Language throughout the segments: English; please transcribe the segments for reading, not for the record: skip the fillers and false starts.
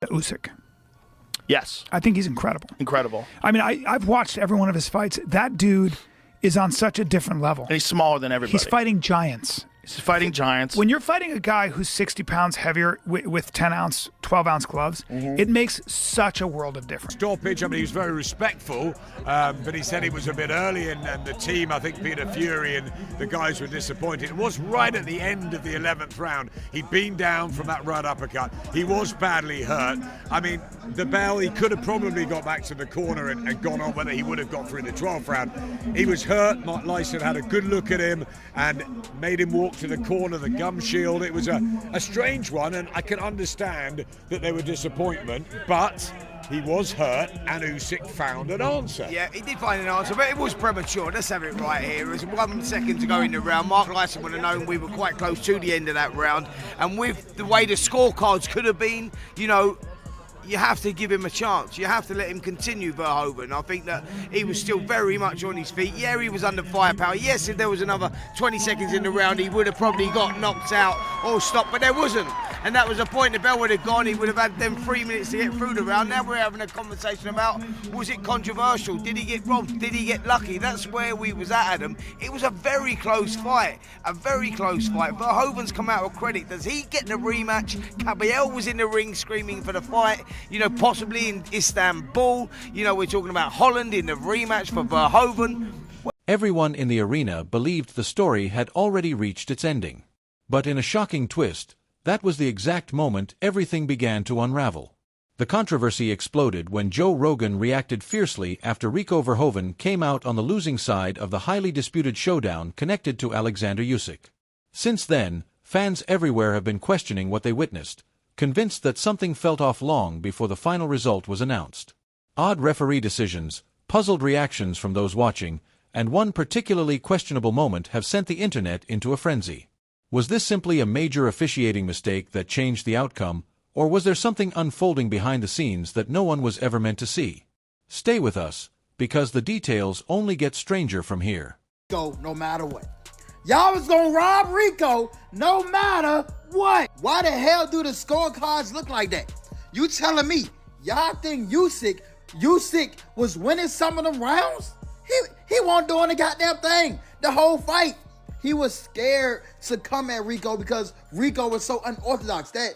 Usyk. Yes. I think he's incredible. Incredible. I mean, I've watched every one of his fights. That dude is on such a different level. And he's smaller than everybody. He's fighting giants. He's fighting giants. When you're fighting a guy who's 60 pounds heavier with 10-ounce, 12-ounce gloves, it makes such a world of difference. Stoppage, I mean, he was very respectful, but he said it was a bit early, and the team, I think Peter Fury and the guys were disappointed. It was right at the end of the 11th round. He'd been down from that right uppercut. He was badly hurt. I mean, the bell, he could have probably got back to the corner and gone on, whether he would have got through the 12th round. He was hurt. Mark Lyson had a good look at him and made him walk to the corner, the gum shield. It was a strange one, and I can understand that there were disappointment, but he was hurt, and Usyk found an answer. Yeah, he did find an answer, but it was premature. Let's have it right here. It was 1 second to go in the round. Mark Lyson would have known we were quite close to the end of that round, and with the way the scorecards could have been, you know, you have to give him a chance. You have to let him continue, Verhoeven. I think that he was still very much on his feet. Yeah, he was under firepower. Yes, if there was another 20 seconds in the round, he would have probably got knocked out or stopped, but there wasn't. And that was the point. The bell would have gone. He would have had them 3 minutes to get through the round. Now we're having a conversation about, was it controversial? Did he get robbed? Did he get lucky? That's where we was at, Adam. It was a very close fight. A very close fight. Verhoeven's come out with credit. Does he get the rematch? Kabiel was in the ring screaming for the fight. You know, possibly in Istanbul. You know, we're talking about Holland in the rematch for Verhoeven. Everyone in the arena believed the story had already reached its ending. But in a shocking twist, that was the exact moment everything began to unravel. The controversy exploded when Joe Rogan reacted fiercely after Rico Verhoeven came out on the losing side of the highly disputed showdown connected to Oleksandr Usyk. Since then, fans everywhere have been questioning what they witnessed, convinced that something felt off long before the final result was announced. Odd referee decisions, puzzled reactions from those watching, and one particularly questionable moment have sent the internet into a frenzy. Was this simply a major officiating mistake that changed the outcome, or was there something unfolding behind the scenes that no one was ever meant to see? Stay with us, because the details only get stranger from here. Go no matter what. Y'all was gonna rob Rico no matter what. Why the hell do the scorecards look like that? You telling me y'all think Usyk was winning some of them rounds? He wasn't doing the goddamn thing the whole fight. He was scared to come at Rico because Rico was so unorthodox that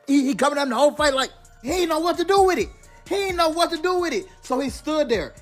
he coming at him the whole fight like he didn't know what to do with it. So he stood there.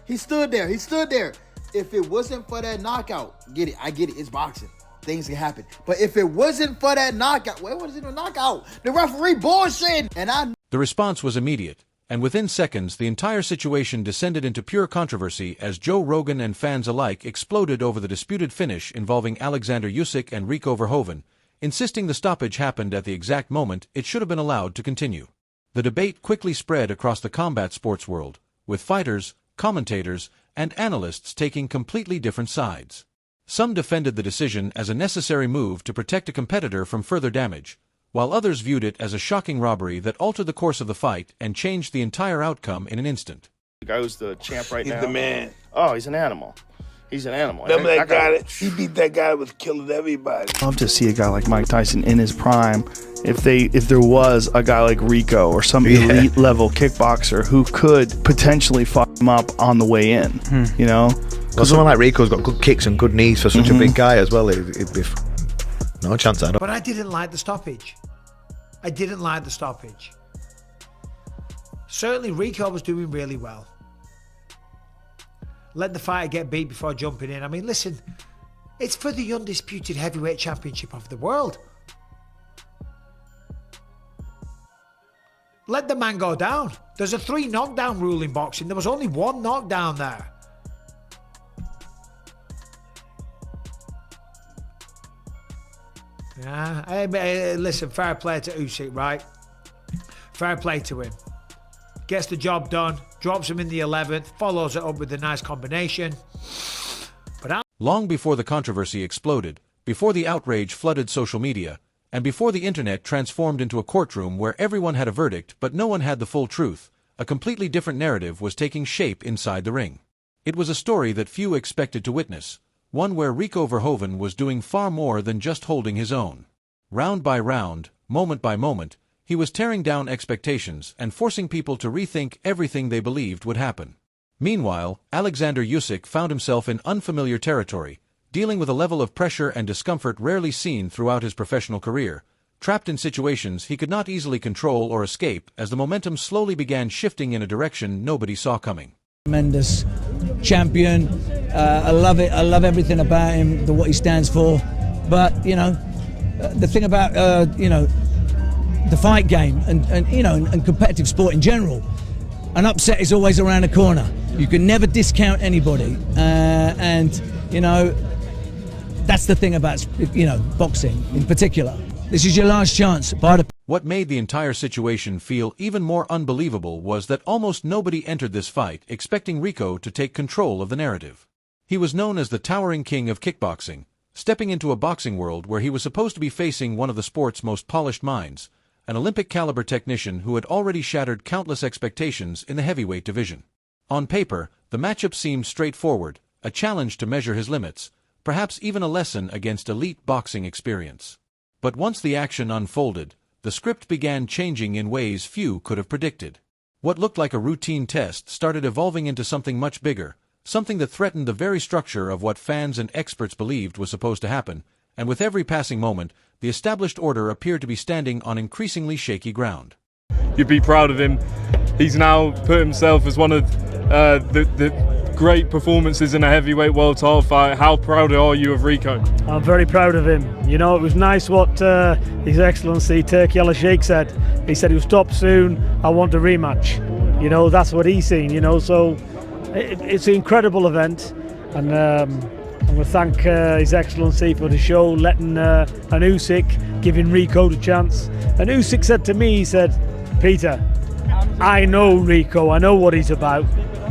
If it wasn't for that knockout, I get it, it's boxing. Things can happen. But if it wasn't for that knockout, what was it a knockout? The referee bullshit. The response was immediate, and within seconds the entire situation descended into pure controversy as Joe Rogan and fans alike exploded over the disputed finish involving Oleksandr Usyk and Rico Verhoeven, insisting the stoppage happened at the exact moment it should have been allowed to continue. The debate quickly spread across the combat sports world, with fighters, commentators, and analysts taking completely different sides. Some defended the decision as a necessary move to protect a competitor from further damage, while others viewed it as a shocking robbery that altered the course of the fight and changed the entire outcome in an instant. The guy who's the champ right now. He's the man. Oh, he's an animal. He's an animal. Remember that guy he beat that guy with killing everybody. I'd love to see a guy like Mike Tyson in his prime. If there was a guy like Rico or some elite level kickboxer who could potentially fuck him up on the way in, you know? Because someone like Rico's got good kicks and good knees for such a big guy as well. It'd be no chance at all. But I didn't like the stoppage. Certainly Rico was doing really well. Let the fighter get beat before jumping in. I mean, listen, it's for the undisputed heavyweight championship of the world. Let the man go down. There's a 3 knockdown rule in boxing. There was only 1 knockdown there. Yeah, hey, listen, fair play to Usyk, right? Fair play to him. Gets the job done, drops him in the 11th, follows it up with a nice combination. Long before the controversy exploded, before the outrage flooded social media, and before the internet transformed into a courtroom where everyone had a verdict but no one had the full truth, a completely different narrative was taking shape inside the ring. It was a story that few expected to witness, one where Rico Verhoeven was doing far more than just holding his own. Round by round, moment by moment, he He was tearing down expectations and forcing people to rethink everything they believed would happen. Meanwhile, Oleksandr Usyk found himself in unfamiliar territory, dealing with a level of pressure and discomfort rarely seen throughout his professional career, trapped in situations he could not easily control or escape as the momentum slowly began shifting in a direction nobody saw coming. Tremendous champion. I love it. I love everything about him, what he stands for. But, you know, the thing about, you know, the fight game and you know, and competitive sport in general, an upset is always around the corner. You can never discount anybody. And, you know, that's the thing about, you know, boxing in particular. This is your last chance. What made the entire situation feel even more unbelievable was that almost nobody entered this fight expecting Rico to take control of the narrative. He was known as the towering king of kickboxing, stepping into a boxing world where he was supposed to be facing one of the sport's most polished minds, an Olympic-caliber technician who had already shattered countless expectations in the heavyweight division. On paper, the matchup seemed straightforward, a challenge to measure his limits, perhaps even a lesson against elite boxing experience. But once the action unfolded, the script began changing in ways few could have predicted. What looked like a routine test started evolving into something much bigger, something that threatened the very structure of what fans and experts believed was supposed to happen, and with every passing moment, the established order appeared to be standing on increasingly shaky ground. You'd be proud of him. He's now put himself as one of the great performances in a heavyweight world title fight. How proud are you of Rico? I'm very proud of him. You know, it was nice what His Excellency Turki Al-Sheikh said. He said he'll stop soon, I want a rematch. You know, that's what he's seen, you know, so it's an incredible event. And I'm going to thank His Excellency for the show, letting an Usyk, giving Rico the chance. And Usyk said to me, he said, Peter, I know Rico, I know what he's about.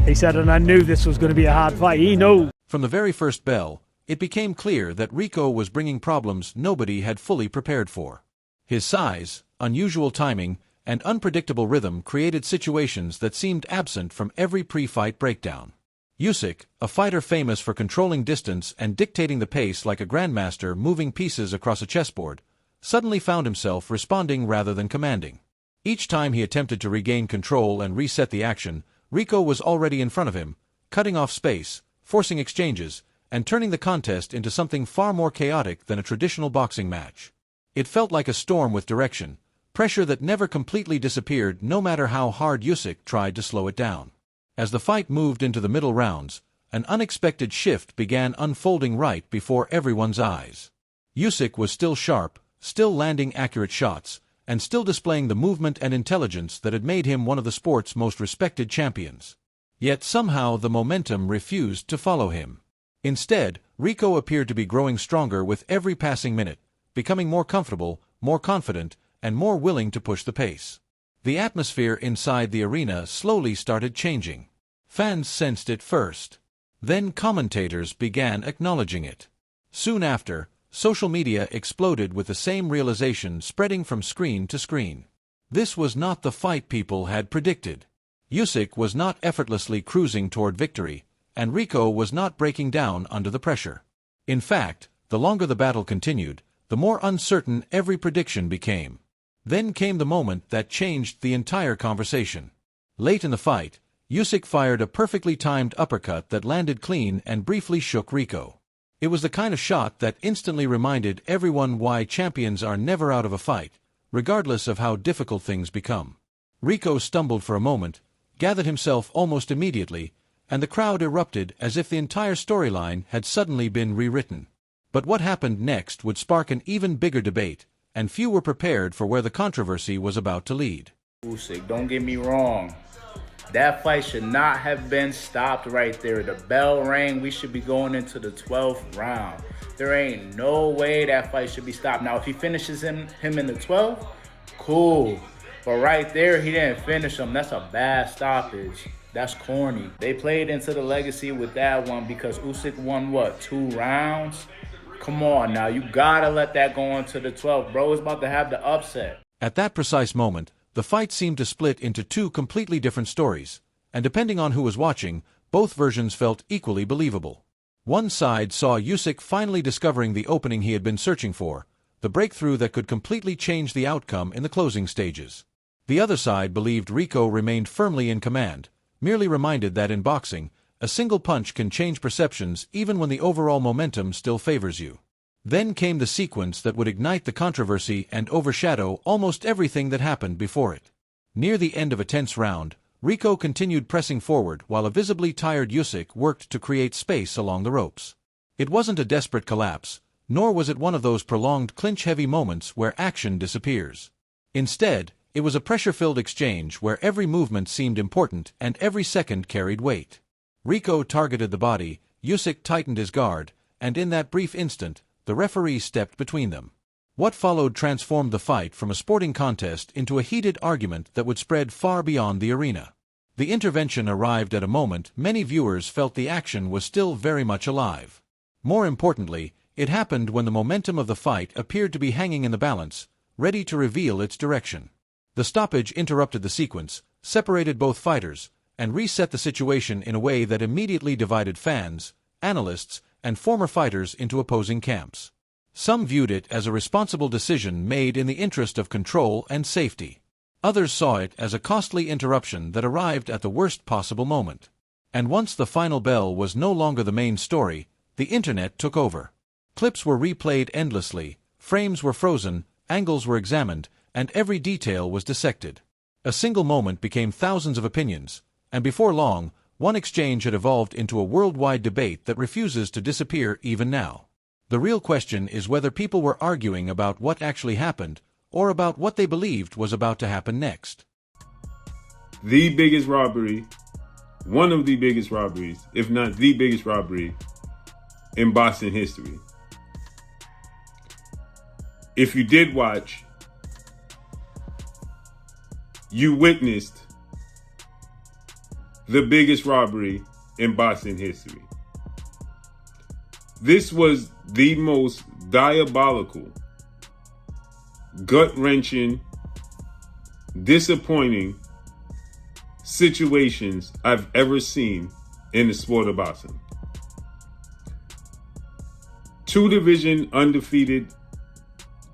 He said, and I knew this was going to be a hard fight. He knows. From the very first bell, it became clear that Rico was bringing problems nobody had fully prepared for. His size, unusual timing, and unpredictable rhythm created situations that seemed absent from every pre-fight breakdown. Usyk, a fighter famous for controlling distance and dictating the pace like a grandmaster moving pieces across a chessboard, suddenly found himself responding rather than commanding. Each time he attempted to regain control and reset the action, Rico was already in front of him, cutting off space, forcing exchanges, and turning the contest into something far more chaotic than a traditional boxing match. It felt like a storm with direction, pressure that never completely disappeared no matter how hard Usyk tried to slow it down. As the fight moved into the middle rounds, an unexpected shift began unfolding right before everyone's eyes. Usyk was still sharp, still landing accurate shots, and still displaying the movement and intelligence that had made him one of the sport's most respected champions. Yet somehow the momentum refused to follow him. Instead, Rico appeared to be growing stronger with every passing minute, becoming more comfortable, more confident, and more willing to push the pace. The atmosphere inside the arena slowly started changing. Fans sensed it first. Then commentators began acknowledging it. Soon after, social media exploded with the same realization spreading from screen to screen. This was not the fight people had predicted. Usyk was not effortlessly cruising toward victory, and Rico was not breaking down under the pressure. In fact, the longer the battle continued, the more uncertain every prediction became. Then came the moment that changed the entire conversation. Late in the fight, Usyk fired a perfectly timed uppercut that landed clean and briefly shook Rico. It was the kind of shot that instantly reminded everyone why champions are never out of a fight, regardless of how difficult things become. Rico stumbled for a moment, gathered himself almost immediately, and the crowd erupted as if the entire storyline had suddenly been rewritten. But what happened next would spark an even bigger debate, and few were prepared for where the controversy was about to lead. Usyk, don't get me wrong. That fight should not have been stopped right there. The bell rang. We should be going into the 12th round. There ain't no way that fight should be stopped. Now, if he finishes him in the 12th, cool. But right there, he didn't finish him. That's a bad stoppage. That's corny. They played into the legacy with that one because Usyk won, what, 2 rounds? Come on now. You gotta let that go into the 12th. Bro is about to have the upset. At that precise moment, the fight seemed to split into 2 completely different stories, and depending on who was watching, both versions felt equally believable. One side saw Usyk finally discovering the opening he had been searching for, the breakthrough that could completely change the outcome in the closing stages. The other side believed Rico remained firmly in command, merely reminded that in boxing, a single punch can change perceptions even when the overall momentum still favors you. Then came the sequence that would ignite the controversy and overshadow almost everything that happened before it. Near the end of a tense round, Rico continued pressing forward while a visibly tired Usyk worked to create space along the ropes. It wasn't a desperate collapse, nor was it one of those prolonged clinch-heavy moments where action disappears. Instead, it was a pressure-filled exchange where every movement seemed important and every second carried weight. Rico targeted the body, Usyk tightened his guard, and in that brief instant, the referee stepped between them. What followed transformed the fight from a sporting contest into a heated argument that would spread far beyond the arena. The intervention arrived at a moment many viewers felt the action was still very much alive. More importantly, it happened when the momentum of the fight appeared to be hanging in the balance, ready to reveal its direction. The stoppage interrupted the sequence, separated both fighters, and reset the situation in a way that immediately divided fans, analysts, and former fighters into opposing camps. Some viewed it as a responsible decision made in the interest of control and safety. Others saw it as a costly interruption that arrived at the worst possible moment. And once the final bell was no longer the main story, the internet took over. Clips were replayed endlessly, frames were frozen, angles were examined, and every detail was dissected. A single moment became thousands of opinions, and before long, one exchange had evolved into a worldwide debate that refuses to disappear even now. The real question is whether people were arguing about what actually happened, or about what they believed was about to happen next. The biggest robbery, one of the biggest robberies, if not the biggest robbery in boxing history. If you did watch, you witnessed the biggest robbery in boxing history. This was the most diabolical, gut-wrenching, disappointing situations I've ever seen in the sport of boxing. Two-division undefeated,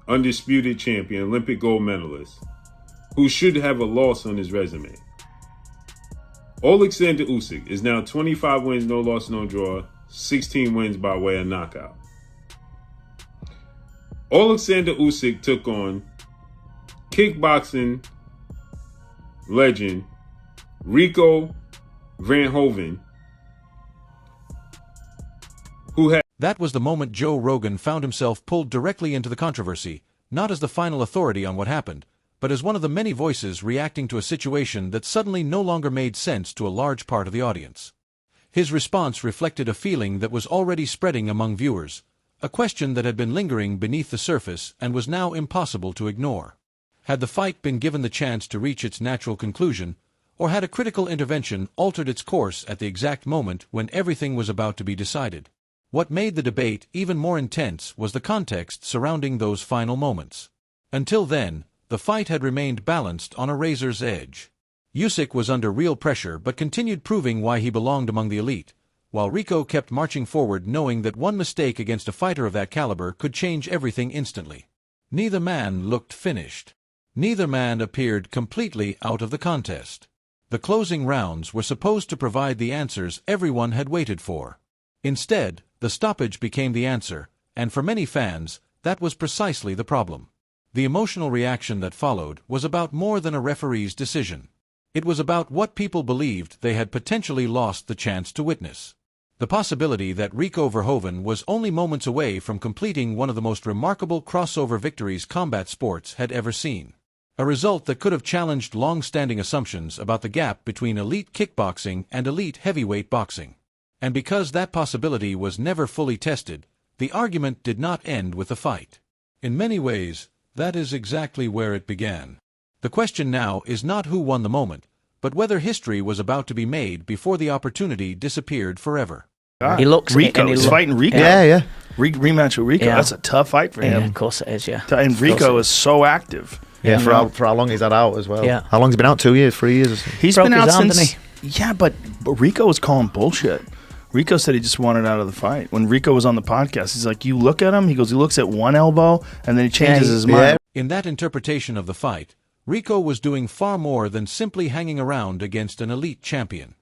undisputed champion, Olympic gold medalist, who should have a loss on his resume. Oleksandr Usyk is now 25 wins, no loss, no draw, 16 wins by way of knockout. Oleksandr Usyk took on kickboxing legend Rico Verhoeven, who had... That was the moment Joe Rogan found himself pulled directly into the controversy, not as the final authority on what happened, but as one of the many voices reacting to a situation that suddenly no longer made sense to a large part of the audience. His response reflected a feeling that was already spreading among viewers, a question that had been lingering beneath the surface and was now impossible to ignore. Had the fight been given the chance to reach its natural conclusion, or had a critical intervention altered its course at the exact moment when everything was about to be decided? What made the debate even more intense was the context surrounding those final moments. Until then, the fight had remained balanced on a razor's edge. Usyk was under real pressure but continued proving why he belonged among the elite, while Rico kept marching forward knowing that one mistake against a fighter of that caliber could change everything instantly. Neither man looked finished. Neither man appeared completely out of the contest. The closing rounds were supposed to provide the answers everyone had waited for. Instead, the stoppage became the answer, and for many fans, that was precisely the problem. The emotional reaction that followed was about more than a referee's decision. It was about what people believed they had potentially lost the chance to witness. The possibility that Rico Verhoeven was only moments away from completing one of the most remarkable crossover victories combat sports had ever seen. A result that could have challenged long-standing assumptions about the gap between elite kickboxing and elite heavyweight boxing. And because that possibility was never fully tested, the argument did not end with the fight. In many ways, that is exactly where it began. The question now is not who won the moment, but whether history was about to be made before the opportunity disappeared forever. He looks Rico. He's fighting Rico. Yeah. Rematch with Rico. Yeah. That's a tough fight for him. Yeah, of course it is, yeah. And Rico is so active. Yeah, for how long he's had out as well. Yeah. How long has he been out? 2 years, 3 years? He's Broke been out his arm, since... didn't Yeah, but Rico was calling bullshit Rico said he just wanted out of the fight. When Rico was on the podcast, he's like, you look at him, he goes, he looks at one elbow, and then he changes his mind. In that interpretation of the fight, Rico was doing far more than simply hanging around against an elite champion.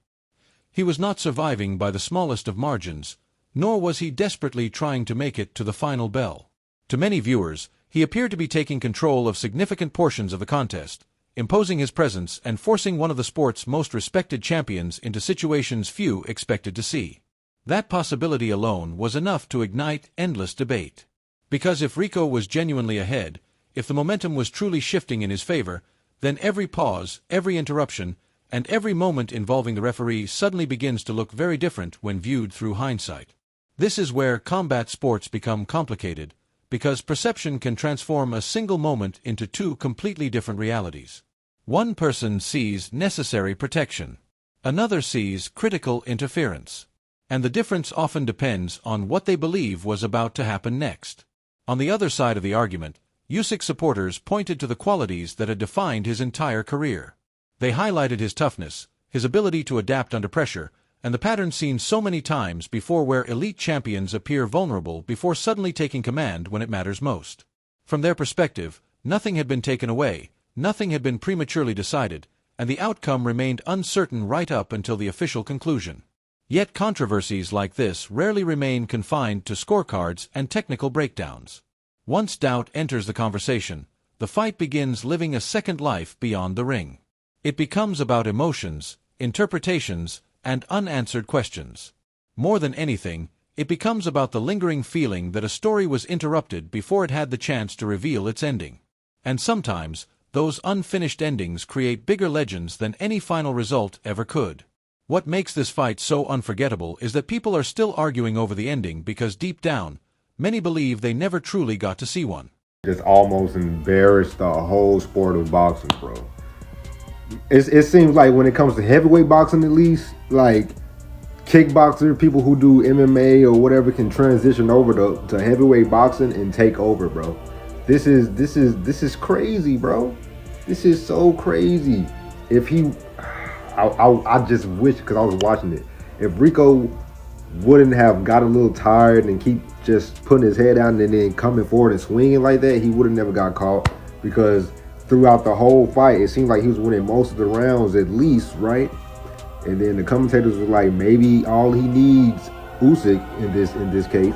He was not surviving by the smallest of margins, nor was he desperately trying to make it to the final bell. To many viewers, he appeared to be taking control of significant portions of the contest, imposing his presence and forcing one of the sport's most respected champions into situations few expected to see. That possibility alone was enough to ignite endless debate. Because if Rico was genuinely ahead, if the momentum was truly shifting in his favor, then every pause, every interruption, and every moment involving the referee suddenly begins to look very different when viewed through hindsight. This is where combat sports become complicated, because perception can transform a single moment into two completely different realities. One person sees necessary protection. Another sees critical interference. And the difference often depends on what they believe was about to happen next. On the other side of the argument, Usyk supporters pointed to the qualities that had defined his entire career. They highlighted his toughness, his ability to adapt under pressure, and the pattern seen so many times before where elite champions appear vulnerable before suddenly taking command when it matters most. From their perspective, nothing had been taken away, nothing had been prematurely decided, and the outcome remained uncertain right up until the official conclusion. Yet controversies like this rarely remain confined to scorecards and technical breakdowns. Once doubt enters the conversation, the fight begins living a second life beyond the ring. It becomes about emotions, interpretations, and unanswered questions. More than anything, it becomes about the lingering feeling that a story was interrupted before it had the chance to reveal its ending. And sometimes, those unfinished endings create bigger legends than any final result ever could. What makes this fight so unforgettable is that people are still arguing over the ending because deep down, many believe they never truly got to see one. Just almost embarrassed the whole sport of boxing, bro. It seems like when it comes to heavyweight boxing, at least, like kickboxer, people who do MMA or whatever can transition over to heavyweight boxing and take over, bro. This is crazy, bro. This is so crazy. If he, I just wish, because I was watching it, if Rico wouldn't have got a little tired and keep just putting his head down and then coming forward and swinging like that, he would have never got caught, because throughout the whole fight, it seemed like he was winning most of the rounds at least, right? And then the commentators were like, maybe all he needs, Usyk in this case,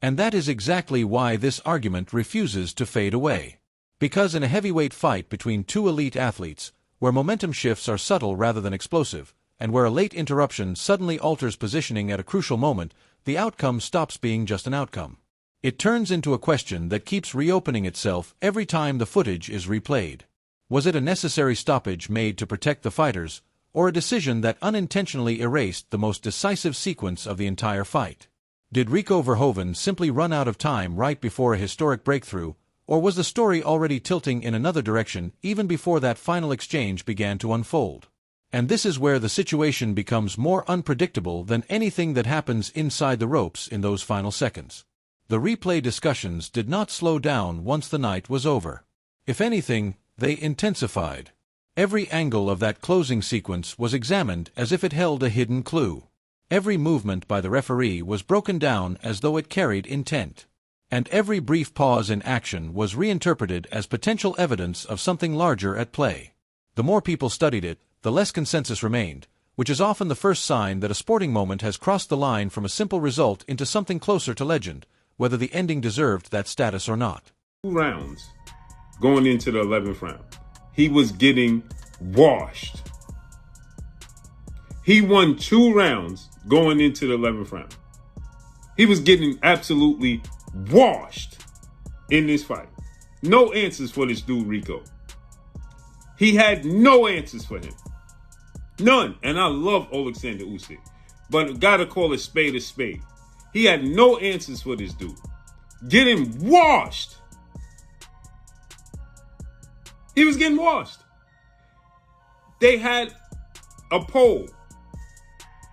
And that is exactly why this argument refuses to fade away. Because in a heavyweight fight between two elite athletes, where momentum shifts are subtle rather than explosive, and where a late interruption suddenly alters positioning at a crucial moment, the outcome stops being just an outcome. It turns into a question that keeps reopening itself every time the footage is replayed. Was it a necessary stoppage made to protect the fighters, or a decision that unintentionally erased the most decisive sequence of the entire fight? Did Rico Verhoeven simply run out of time right before a historic breakthrough, or was the story already tilting in another direction even before that final exchange began to unfold? And this is where the situation becomes more unpredictable than anything that happens inside the ropes in those final seconds. The replay discussions did not slow down once the night was over. If anything, they intensified. Every angle of that closing sequence was examined as if it held a hidden clue. Every movement by the referee was broken down as though it carried intent. And every brief pause in action was reinterpreted as potential evidence of something larger at play. The more people studied it, the less consensus remained, which is often the first sign that a sporting moment has crossed the line from a simple result into something closer to legend, whether the ending deserved that status or not. 2 rounds going into the 11th round. He was getting washed. He won 2 rounds going into the 11th round. He was getting absolutely washed in this fight. No answers for this dude, Rico. He had no answers for him. None. And I love Oleksandr Usyk, but gotta call a spade a spade. He had no answers for this dude. Getting washed. He was getting washed. They had a poll.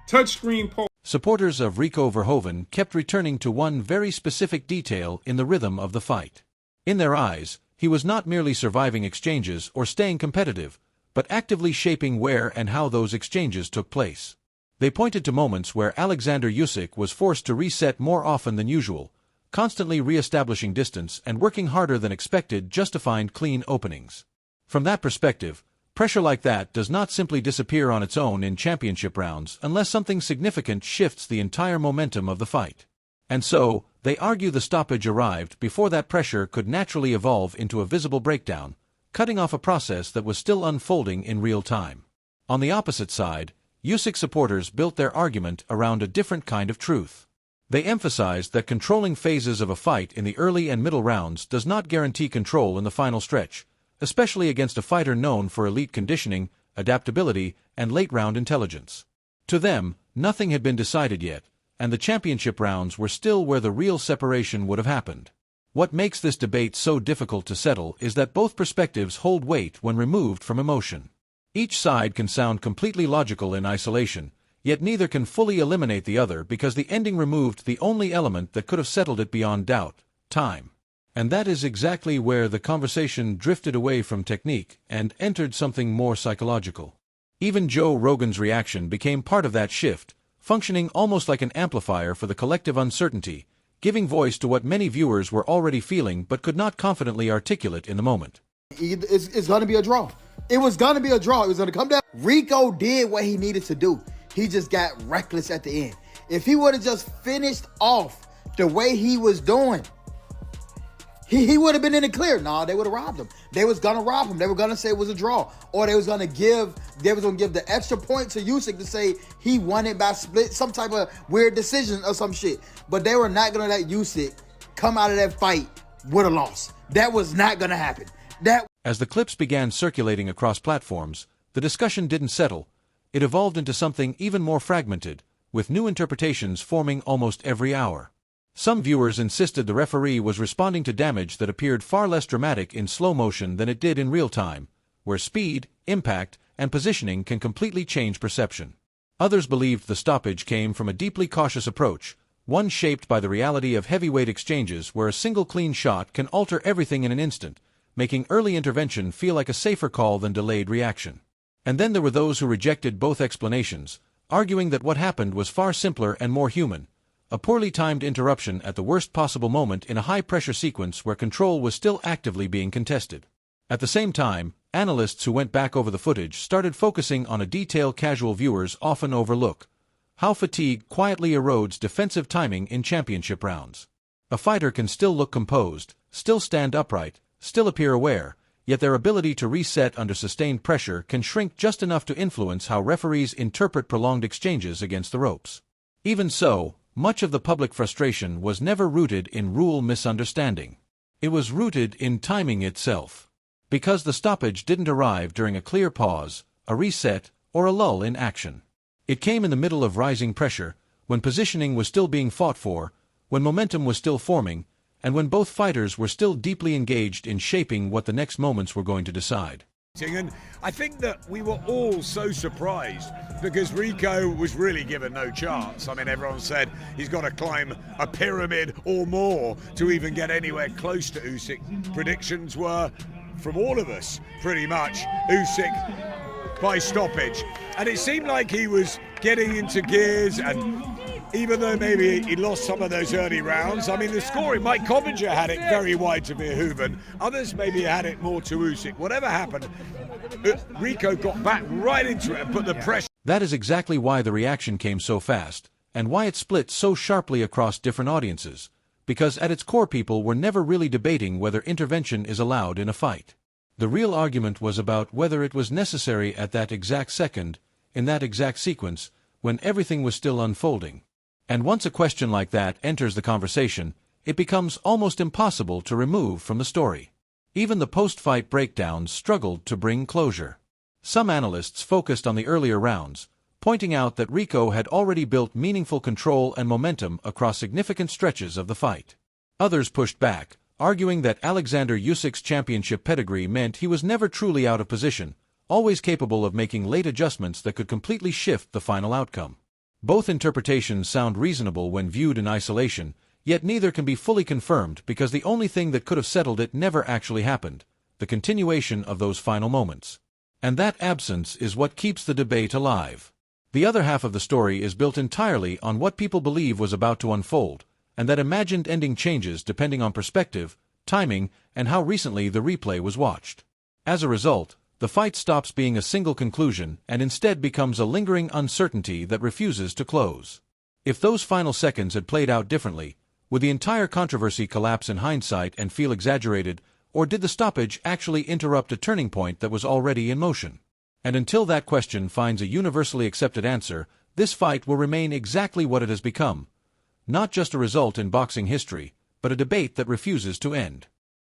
Touchscreen poll. Supporters of Rico Verhoeven kept returning to one very specific detail in the rhythm of the fight. In their eyes, he was not merely surviving exchanges or staying competitive, but actively shaping where and how those exchanges took place. They pointed to moments where Oleksandr Usyk was forced to reset more often than usual, constantly re-establishing distance and working harder than expected just to find clean openings. From that perspective, pressure like that does not simply disappear on its own in championship rounds unless something significant shifts the entire momentum of the fight. And so, they argue the stoppage arrived before that pressure could naturally evolve into a visible breakdown, cutting off a process that was still unfolding in real time. On the opposite side, Usyk supporters built their argument around a different kind of truth. They emphasized that controlling phases of a fight in the early and middle rounds does not guarantee control in the final stretch, especially against a fighter known for elite conditioning, adaptability, and late-round intelligence. To them, nothing had been decided yet, and the championship rounds were still where the real separation would have happened. What makes this debate so difficult to settle is that both perspectives hold weight when removed from emotion. Each side can sound completely logical in isolation, yet neither can fully eliminate the other because the ending removed the only element that could have settled it beyond doubt: time. And that is exactly where the conversation drifted away from technique and entered something more psychological. Even Joe Rogan's reaction became part of that shift, functioning almost like an amplifier for the collective uncertainty, giving voice to what many viewers were already feeling but could not confidently articulate in the moment. It's going to be a draw. It was going to be a draw. It was going to come down. Rico did what he needed to do. He just got reckless at the end. If he would have just finished off the way he was doing, he would have been in the clear. No, they would have robbed him. They was going to rob him. They were going to say it was a draw. Or they was going to give the extra point to Usyk to say he won it by split, some type of weird decision or some shit. But they were not going to let Usyk come out of that fight with a loss. That was not going to happen. As the clips began circulating across platforms, the discussion didn't settle. It evolved into something even more fragmented, with new interpretations forming almost every hour. Some viewers insisted the referee was responding to damage that appeared far less dramatic in slow motion than it did in real time, where speed, impact, and positioning can completely change perception. Others believed the stoppage came from a deeply cautious approach, one shaped by the reality of heavyweight exchanges where a single clean shot can alter everything in an instant, making early intervention feel like a safer call than delayed reaction. And then there were those who rejected both explanations, arguing that what happened was far simpler and more human: a poorly timed interruption at the worst possible moment in a high-pressure sequence where control was still actively being contested. At the same time, analysts who went back over the footage started focusing on a detail casual viewers often overlook: how fatigue quietly erodes defensive timing in championship rounds. A fighter can still look composed, still stand upright, still appear aware, yet their ability to reset under sustained pressure can shrink just enough to influence how referees interpret prolonged exchanges against the ropes. Even so, much of the public frustration was never rooted in rule misunderstanding. It was rooted in timing itself. Because the stoppage didn't arrive during a clear pause, a reset, or a lull in action. It came in the middle of rising pressure, when positioning was still being fought for, when momentum was still forming, and when both fighters were still deeply engaged in shaping what the next moments were going to decide. And I think that we were all so surprised because Rico was really given no chance. I mean, everyone said he's got to climb a pyramid or more to even get anywhere close to Usyk. Predictions were, from all of us, pretty much Usyk by stoppage. And it seemed like he was getting into gears, and even though maybe he lost some of those early rounds, I mean, the scoring, Mike Coppinger had it very wide to Verhoeven. Others maybe had it more to Usyk. Whatever happened, Rico got back right into it and put the pressure. That is exactly why the reaction came so fast, and why it split so sharply across different audiences, because at its core people were never really debating whether intervention is allowed in a fight. The real argument was about whether it was necessary at that exact second, in that exact sequence, when everything was still unfolding. And once a question like that enters the conversation, it becomes almost impossible to remove from the story. Even the post-fight breakdowns struggled to bring closure. Some analysts focused on the earlier rounds, pointing out that Rico had already built meaningful control and momentum across significant stretches of the fight. Others pushed back, arguing that Oleksandr Usyk's championship pedigree meant he was never truly out of position, always capable of making late adjustments that could completely shift the final outcome. Both interpretations sound reasonable when viewed in isolation, yet neither can be fully confirmed because the only thing that could have settled it never actually happened: the continuation of those final moments. And that absence is what keeps the debate alive. The other half of the story is built entirely on what people believe was about to unfold, and that imagined ending changes depending on perspective, timing, and how recently the replay was watched. As a result, the fight stops being a single conclusion and instead becomes a lingering uncertainty that refuses to close. If those final seconds had played out differently, would the entire controversy collapse in hindsight and feel exaggerated, or did the stoppage actually interrupt a turning point that was already in motion? And until that question finds a universally accepted answer, this fight will remain exactly what it has become. Not just a result in boxing history, but a debate that refuses to end.